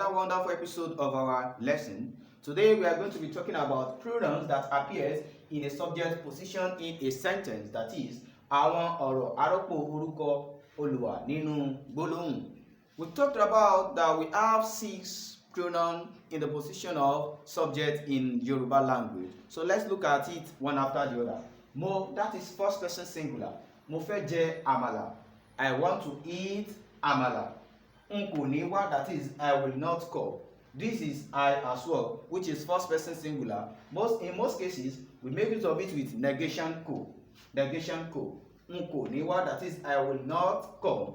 another wonderful episode of our lesson. Today we are going to be talking about pronouns that appears in a subject position in a sentence, that is, àwọn ọ̀rọ̀ àrọ́pò orúkọ Olúwa nínú gbólóhùn. We talked about that we have 6 pronouns in the position of subject in Yoruba language. So let's look at it one after the other. Mo, that is first person singular. Mo fẹ́ jẹ àmàlà. I want to eat àmàlà. N kò ní wá, that is, I will not come. This is I as well, which is first person singular. In most cases, we make use of it with negation ko. Negation ko. N kò ní wá, that is, I will not come.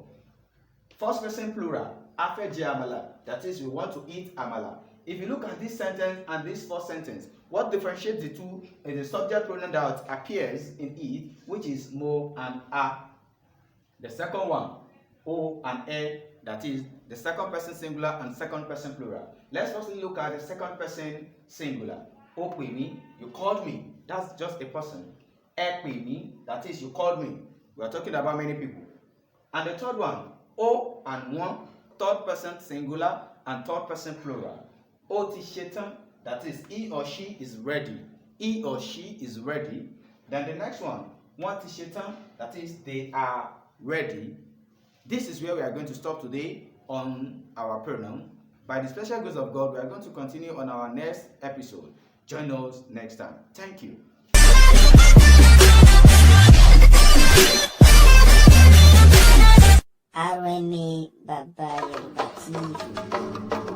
First person plural. A fẹ́ jẹ àmàlà, that is, we want to eat àmàlà. If you look at this sentence and this first sentence, what differentiates the two is the subject pronoun that appears in it, which is mo and a. The second one, o and e, that is the second person singular and second person plural. Let's firstly look at the second person singular. O pè mí, you called me. That's just a person. Ẹ pè mí, that is, you called me. We are talking about many people. And the third one, o and one, third person singular and third person plural. O ti ṣetán, that is, he or she is ready. He or she is ready. Then the next one, wọ́n ti ṣetán, that is, they are ready. This is where we are going to stop today on our pronoun. By the special grace of God, we are going to continue on our next episode. Join us next time. Thank you. RNA Baba Yoruba TV.